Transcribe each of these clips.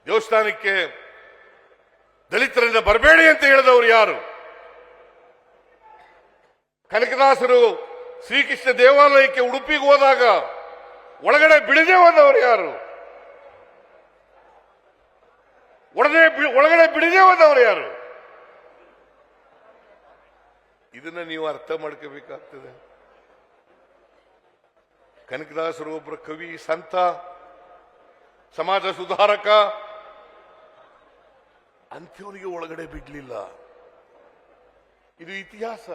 ದೇವಸ್ಥಾನಕ್ಕೆ ದಲಿತರನ್ನ ಬರಬೇಡಿ ಅಂತ ಹೇಳಿದವರು ಯಾರು? ಕನಕದಾಸರು ಶ್ರೀಕೃಷ್ಣ ದೇವಾಲಯಕ್ಕೆ ಉಡುಪಿಗೆ ಹೋದಾಗ ಒಳಗಡೆ ಬಿಡದೆ ಹೋದವರು ಯಾರು? ಒಳಗಡೆ ಬಿಡದೆ ಹೋದವರು ಯಾರು? ಇದನ್ನ ನೀವು ಅರ್ಥ ಮಾಡ್ಕೋಬೇಕಾಗ್ತದೆ. ಕನಕದಾಸರು ಒಬ್ಬರ ಕವಿ, ಸಂತ, ಸಮಾಜ ಸುಧಾರಕ, ಅಂಥವನಿಗೆ ಒಳಗಡೆ ಬಿಡ್ಲಿಲ್ಲ. ಇದು ಇತಿಹಾಸ.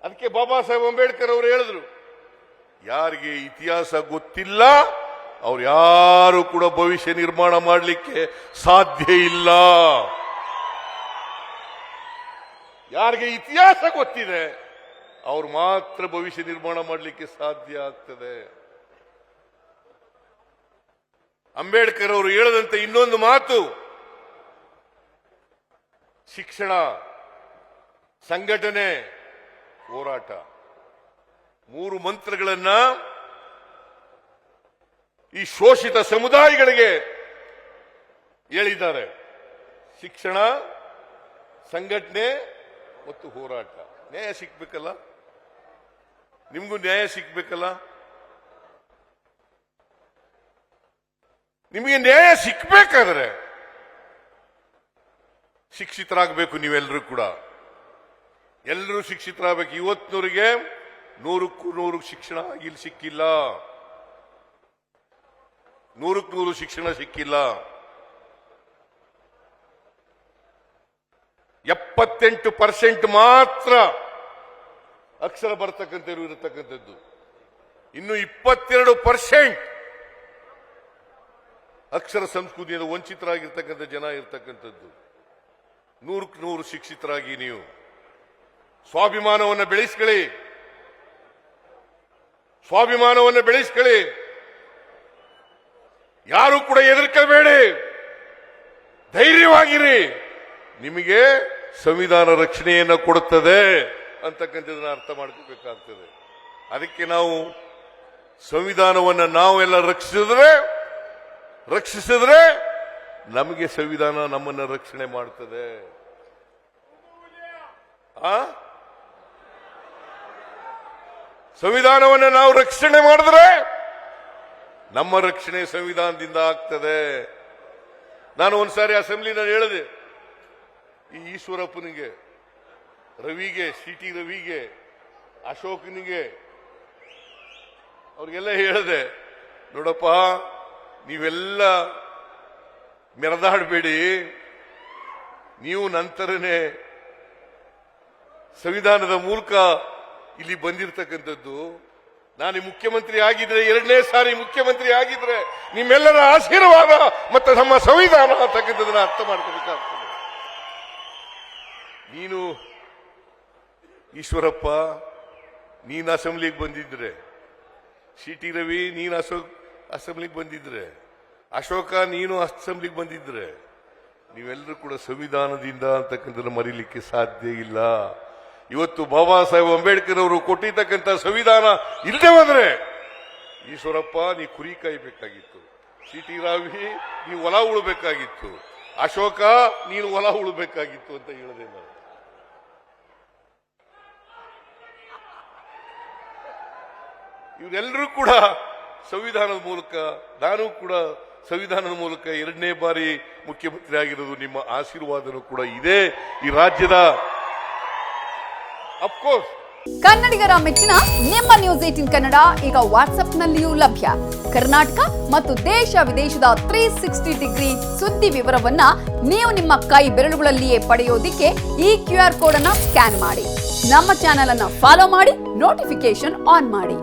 ಅದಕ್ಕೆ ಬಾಬಾ ಸಾಹೇಬ್ ಅಂಬೇಡ್ಕರ್ ಅವರು ಹೇಳಿದ್ರು, ಯಾರಿಗೆ ಇತಿಹಾಸ ಗೊತ್ತಿಲ್ಲ ಅವ್ರು ಯಾರು ಕೂಡ ಭವಿಷ್ಯ ನಿರ್ಮಾಣ ಮಾಡಲಿಕ್ಕೆ ಸಾಧ್ಯ ಇಲ್ಲ. ಯಾರಿಗೆ ಇತಿಹಾಸ ಗೊತ್ತಿದೆ ಅವ್ರು ಮಾತ್ರ ಭವಿಷ್ಯ ನಿರ್ಮಾಣ ಮಾಡಲಿಕ್ಕೆ ಸಾಧ್ಯ ಆಗ್ತದೆ. ಅಂಬೇಡ್ಕರ್ ಅವರು ಹೇಳದಂತೆ ಇನ್ನೊಂದು ಮಾತು, ಶಿಕ್ಷಣ, ಸಂಘಟನೆ, ಹೋರಾಟ, ಮೂರು ಮಂತ್ರಗಳನ್ನ ಈ ಶೋಷಿತ ಸಮುದಾಯಗಳಿಗೆ ಹೇಳಿದ್ದಾರೆ. ಶಿಕ್ಷಣ, ಸಂಘಟನೆ ಮತ್ತು ಹೋರಾಟ. ನ್ಯಾಯ ಸಿಗ್ಬೇಕಲ್ಲ, ನಿಮ್ಗೂ ನ್ಯಾಯ ಸಿಗ್ಬೇಕಲ್ಲ. ನಿಮಗೆ ನ್ಯಾಯ ಸಿಕ್ಬೇಕಾದ್ರೆ ಶಿಕ್ಷಿತರಾಗಬೇಕು. ನೀವೆಲ್ಲರೂ ಕೂಡ ಎಲ್ಲರೂ ಶಿಕ್ಷಿತರಾಗಬೇಕು. ಇವತ್ತಿನವರಿಗೆ 100ಕ್ಕೂ 100 ಶಿಕ್ಷಣ ಇಲ್ಲಿ ಸಿಕ್ಕಿಲ್ಲ. 100ಕ್ಕೂ 100 ಶಿಕ್ಷಣ ಸಿಕ್ಕಿಲ್ಲ. 78% ಮಾತ್ರ ಅಕ್ಷರ ಇರತಕ್ಕಂಥದ್ದು. ಇನ್ನು 22% ಅಕ್ಷರ ಸಂಸ್ಕೃತಿಯಿಂದ ವಂಚಿತರಾಗಿರ್ತಕ್ಕಂಥ ಜನ ಇರ್ತಕ್ಕಂಥದ್ದು. 100ಕ್ಕೆ 100 ಶಿಕ್ಷಿತರಾಗಿ ನೀವು ಸ್ವಾಭಿಮಾನವನ್ನು ಬೆಳೆಸ್ಕೊಳ್ಳಿ. ಸ್ವಾಭಿಮಾನವನ್ನು ಬೆಳೆಸ್ಕೊಳ್ಳಿ. ಯಾರು ಕೂಡ ಹೆದರ್ಕೋಬೇಡಿ, ಧೈರ್ಯವಾಗಿರಿ. ನಿಮಗೆ ಸಂವಿಧಾನ ರಕ್ಷಣೆಯನ್ನು ಕೊಡುತ್ತದೆ ಅಂತಕ್ಕಂಥದ್ದನ್ನ ಅರ್ಥ ಮಾಡ್ಕೋಬೇಕಾಗ್ತದೆ. ಅದಕ್ಕೆ ನಾವು ಸಂವಿಧಾನವನ್ನು ನಾವೆಲ್ಲ ರಕ್ಷಿಸಿದ್ರೆ ನಮಗೆ ಸಂವಿಧಾನ ನಮ್ಮನ್ನ ರಕ್ಷಣೆ ಮಾಡ್ತದೆ. ಸಂವಿಧಾನವನ್ನು ನಾವು ರಕ್ಷಣೆ ಮಾಡಿದ್ರೆ ನಮ್ಮ ರಕ್ಷಣೆ ಸಂವಿಧಾನದಿಂದ ಆಗ್ತದೆ. ನಾನು ಒಂದ್ಸಾರಿ ಅಸೆಂಬ್ಲಿನಲ್ಲಿ ಹೇಳಿದೆ, ಈ ಈಶ್ವರಪ್ಪನಿಗೆ, ರವಿಗೆ, ಸಿಟಿ ರವಿಗೆ, ಅಶೋಕನಿಗೆ, ಅವ್ರಿಗೆಲ್ಲ ಹೇಳಿದೆ, ನೋಡಪ್ಪ ನೀವೆಲ್ಲ ಮೆರೆದಾಡಬೇಡಿ, ನೀವು ನಂತರನೇ ಸಂವಿಧಾನದ ಮೂಲಕ ಇಲ್ಲಿ ಬಂದಿರತಕ್ಕಂಥದ್ದು. ನಾನು ಮುಖ್ಯಮಂತ್ರಿ ಆಗಿದ್ರೆ, 2ನೇ ಸಾರಿ ಮುಖ್ಯಮಂತ್ರಿ ಆಗಿದ್ರೆ ನಿಮ್ಮೆಲ್ಲರ ಆಶೀರ್ವಾದ ಮತ್ತು ನಮ್ಮ ಸಂವಿಧಾನ ಅಂತಕ್ಕಂಥದ್ದನ್ನ ಅರ್ಥ ಮಾಡ್ಕೋಬೇಕಾಗ್ತದೆ. ನೀನು ಈಶ್ವರಪ್ಪ ನೀನು ಅಸೆಂಬ್ಲಿಗೆ ಬಂದಿದ್ರೆ, ಸಿಟಿ ರವಿ ನೀನು ಅಸೆಂಬ್ಲಿಗೆ ಬಂದಿದ್ರೆ, ಅಶೋಕ ನೀನು ಅಸೆಂಬ್ಲಿಗೆ ಬಂದಿದ್ರೆ, ನೀವೆಲ್ಲರೂ ಕೂಡ ಸಂವಿಧಾನದಿಂದ ಅಂತಕ್ಕಂಥದ್ದು ಮರೀಲಿಕ್ಕೆ ಸಾಧ್ಯ ಇಲ್ಲ. ಇವತ್ತು ಬಾಬಾ ಸಾಹೇಬ್ ಅಂಬೇಡ್ಕರ್ ಅವರು ಕೊಟ್ಟಿರ್ತಕ್ಕಂಥ ಸಂವಿಧಾನ ಇಲ್ಲದೆ ಹೋದ್ರೆ ಈಶ್ವರಪ್ಪ ನೀ ಕುರಿ ಕಾಯಬೇಕಾಗಿತ್ತು, ಸಿಟಿ ರಾವಿ ನೀವು ಹೊಲ ಉಳಬೇಕಾಗಿತ್ತು, ಅಶೋಕ ನೀನು ಹೊಲ ಉಳಬೇಕಾಗಿತ್ತು ಅಂತ ಹೇಳಿದೆ ನಾನು. ಇವರೆಲ್ಲರೂ ಕೂಡ ಸಂವಿಧಾನದ ಮೂಲಕ, ನಾನು ಕೂಡ ಸಂವಿಧಾನದ ಮೂಲಕ 2ನೇ ಬಾರಿ ಮುಖ್ಯಮಂತ್ರಿ ಆಗಿರೋದು. ನಿಮ್ಮ ಆಶೀರ್ವಾದನೂ ಕೂಡ ಇದೆ ಈ ರಾಜ್ಯದ. ಅಫ್ಕೋರ್ಸ್ ಕನ್ನಡಿಗರ ಮೆಚ್ಚಿನ ನಿಮ್ಮ ನ್ಯೂಸ್ 18 ಕನ್ನಡ ಈಗ ವಾಟ್ಸ್ಆಪ್ನಲ್ಲಿಯೂ ಲಭ್ಯ. ಕರ್ನಾಟಕ ಮತ್ತು ದೇಶ ವಿದೇಶದ 360 ಡಿಗ್ರಿ ಸುದ್ದಿ ವಿವರವನ್ನ ನೀವು ನಿಮ್ಮ ಕೈ ಬೆರಳುಗಳಲ್ಲಿಯೇ ಪಡೆಯೋದಿಕ್ಕೆ ಈ QR ಕೋಡ್ ಅನ್ನ ಸ್ಕ್ಯಾನ್ ಮಾಡಿ. ನಮ್ಮ ಚಾನೆಲ್ ಅನ್ನ ಫಾಲೋ ಮಾಡಿ, ನೋಟಿಫಿಕೇಶನ್ ಆನ್ ಮಾಡಿ.